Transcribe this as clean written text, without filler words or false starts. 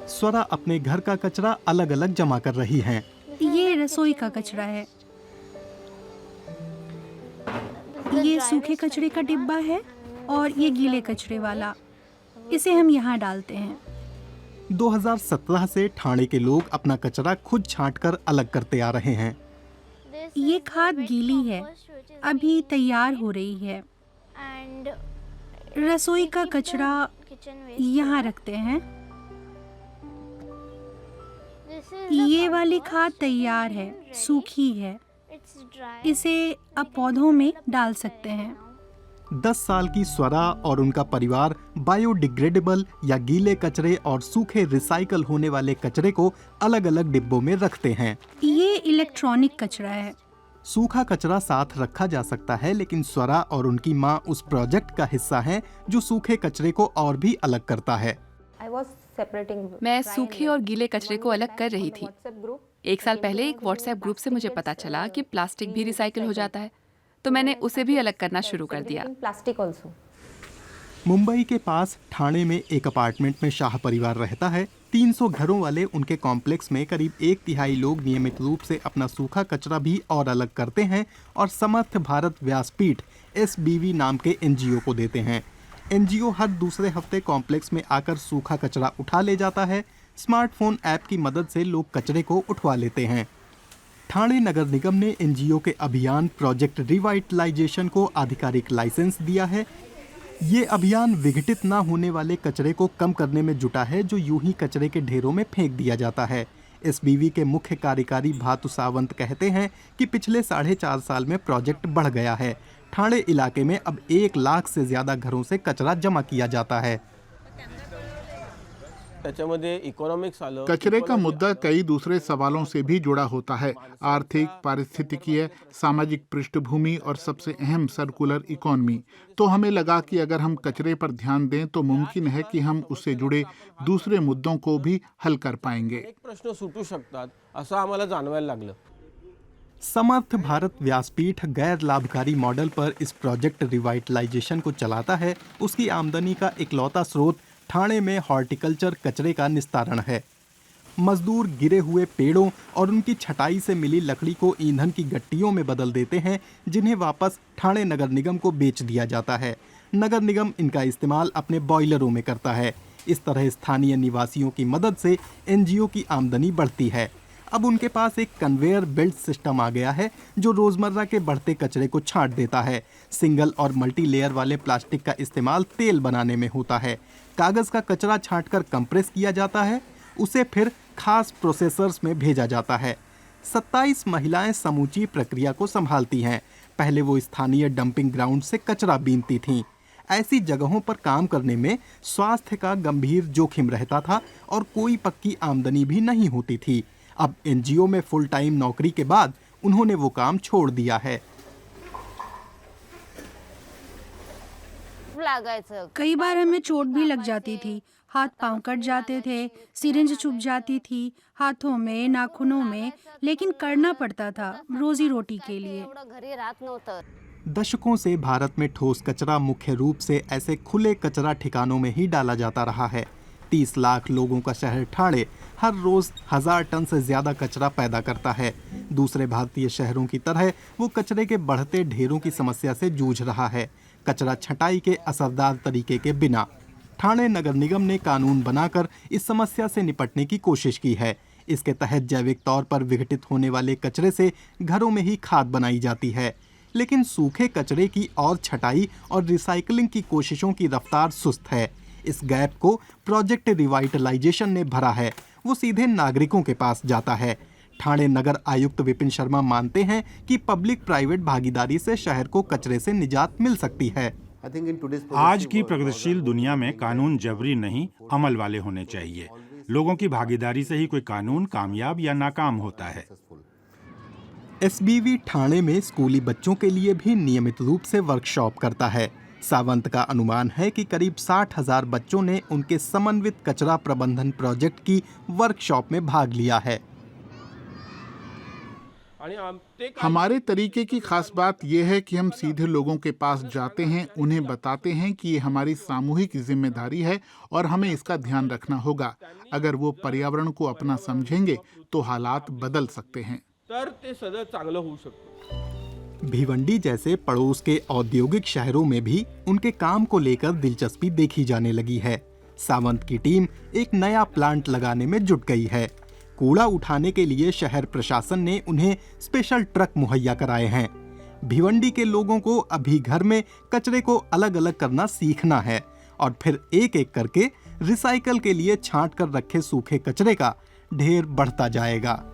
स्वरा अपने घर का कचरा अलग अलग जमा कर रही हैं। ये रसोई का कचरा है, ये सूखे कचरे का डिब्बा है और ये गीले कचरे वाला। इसे हम यहाँ डालते हैं। 2017 से ठाणे के लोग अपना कचरा खुद छांटकर अलग करते आ रहे हैं। ये खाद गीली है, अभी तैयार हो रही है। रसोई का कचरा यहाँ रखते हैं। ये वाली खाद तैयार है, सूखी है। इसे अब पौधों में डाल सकते हैं। 10 साल की स्वरा और उनका परिवार बायोडिग्रेडेबल या गीले कचरे और सूखे रिसाइकल होने वाले कचरे को अलग अलग डिब्बों में रखते हैं। ये इलेक्ट्रॉनिक कचरा है। सूखा कचरा साथ रखा जा सकता है, लेकिन स्वरा और उनकी माँ उस प्रोजेक्ट का हिस्सा हैं जो सूखे कचरे को और भी अलग करता है। मैं सूखे और गीले कचरे को अलग कर रही थी। 1 साल पहले एक व्हाट्सएप ग्रुप से मुझे पता चला कि प्लास्टिक भी रिसाइकिल हो जाता है, तो मैंने उसे भी अलग करना शुरू कर दिया। मुंबई के पास ठाणे में एक अपार्टमेंट में शाह परिवार रहता है। 300 घरों वाले उनके कॉम्प्लेक्स में करीब 1/3 लोग नियमित रूप से अपना सूखा कचरा भी और अलग करते हैं और समर्थ भारत व्यासपीठ SBV नाम के NGO को देते हैं। NGO हर दूसरे हफ्ते कॉम्प्लेक्स में आकर सूखा कचरा उठा ले जाता है। स्मार्टफोन ऐप की मदद से लोग कचरे को उठवा लेते हैं। ठाणे नगर निगम ने NGO के अभियान प्रोजेक्ट रिवाइटलाइजेशन को आधिकारिक लाइसेंस दिया है। ये अभियान विघटित ना होने वाले कचरे को कम करने में जुटा है, जो यूं ही कचरे के ढेरों में फेंक दिया जाता है। SBV के मुख्य कार्यकारी भातु सावंत कहते हैं कि पिछले 4.5 साल में प्रोजेक्ट बढ़ गया है। ठाणे इलाके में अब 1 लाख से ज्यादा घरों से कचरा जमा किया जाता है। कचरे का मुद्दा कई दूसरे सवालों से भी जुड़ा होता है। आर्थिक, पारिस्थितिकीय, सामाजिक पृष्ठभूमि और सबसे अहम सर्कुलर इकोनॉमी। तो हमें लगा कि अगर हम कचरे पर ध्यान दें तो मुमकिन है कि हम उससे जुड़े दूसरे मुद्दों को भी हल कर पाएंगे। समर्थ भारत व्यासपीठ गैर लाभकारी मॉडल पर इस प्रोजेक्ट रिवाइटलाइजेशन को चलाता है। उसकी आमदनी का इकलौता स्रोत ठाणे में हॉर्टिकल्चर कचरे का निस्तारण है। मजदूर गिरे हुए पेड़ों और उनकी छटाई से मिली लकड़ी को ईंधन की गट्टियों में बदल देते हैं, जिन्हें वापस ठाणे नगर निगम को बेच दिया जाता है। नगर निगम इनका इस्तेमाल अपने बॉयलरों में करता है। इस तरह स्थानीय निवासियों की मदद से NGO की आमदनी बढ़ती है। अब उनके पास एक कन्वेयर बेल्ट सिस्टम आ गया है जो रोजमर्रा के बढ़ते कचरे को छांट देता है। सिंगल और मल्टी लेयर वाले प्लास्टिक का इस्तेमाल तेल बनाने में होता है। कागज का कचरा छांटकर कंप्रेस किया जाता है, उसे फिर खास प्रोसेसर्स में भेजा जाता है। 27 महिलाएं समूची प्रक्रिया को संभालती हैं। पहले वो स्थानीय डंपिंग ग्राउंड से कचरा बीनती थीं। ऐसी जगहों पर काम करने में स्वास्थ्य का गंभीर जोखिम रहता था और कोई पक्की आमदनी भी नहीं होती थी। अब NGO में फुल टाइम नौकरी के बाद उन्होंने वो काम छोड़ दिया है। कई बार हमें चोट भी लग जाती थी, हाथ पांव कट जाते थे, सिरिंज चुभ जाती थी हाथों में, नाखूनों में, लेकिन करना पड़ता था रोजी रोटी के लिए। दशकों से भारत में ठोस कचरा मुख्य रूप से ऐसे खुले कचरा ठिकानों में ही डाला जाता रहा है। 30 लाख लोगों का शहर ठाणे हर रोज 1000 टन से ज्यादा कचरा पैदा करता है। दूसरे भारतीय शहरों की तरह वो कचरे के बढ़ते ढेरों की समस्या से जूझ रहा है, कचरा छटाई के असरदार तरीके के बिना। ठाणे नगर निगम ने कानून बनाकर इस समस्या से निपटने की कोशिश की है। इसके तहत जैविक तौर पर विघटित होने वाले कचरे से घरों में ही खाद बनाई जाती है, लेकिन सूखे कचरे की और छटाई और रिसाइकलिंग की कोशिशों की रफ्तार सुस्त है। इस गैप को प्रोजेक्ट रिवाइटलाइजेशन ने भरा है। वो सीधे नागरिकों के पास जाता है। ठाणे नगर आयुक्त विपिन शर्मा मानते हैं कि पब्लिक प्राइवेट भागीदारी से शहर को कचरे से निजात मिल सकती है। आज की प्रगतिशील दुनिया में कानून जबरी नहीं, अमल वाले होने चाहिए। लोगों की भागीदारी से ही कोई कानून कामयाब या नाकाम होता है। SBV ठाणे में स्कूली बच्चों के लिए भी नियमित रूप से वर्कशॉप करता है। सावंत का अनुमान है कि करीब 60,000 बच्चों ने उनके समन्वित कचरा प्रबंधन प्रोजेक्ट की वर्कशॉप में भाग लिया है। हमारे तरीके की खास बात यह है कि हम सीधे लोगों के पास जाते हैं, उन्हें बताते हैं कि ये हमारी सामूहिक जिम्मेदारी है और हमें इसका ध्यान रखना होगा। अगर वो पर्यावरण को अपना समझेंगे तो हालात बदल सकते हैं। भिवंडी जैसे पड़ोस के औद्योगिक शहरों में भी उनके काम को लेकर दिलचस्पी देखी जाने लगी है। सावंत की टीम एक नया प्लांट लगाने में जुट गई है। कूड़ा उठाने के लिए शहर प्रशासन ने उन्हें स्पेशल ट्रक मुहैया कराए हैं। भिवंडी के लोगों को अभी घर में कचरे को अलग अलग करना सीखना है और फिर एक एक करके रिसाइकल के लिए छांट कर रखे सूखे कचरे का ढेर बढ़ता जाएगा।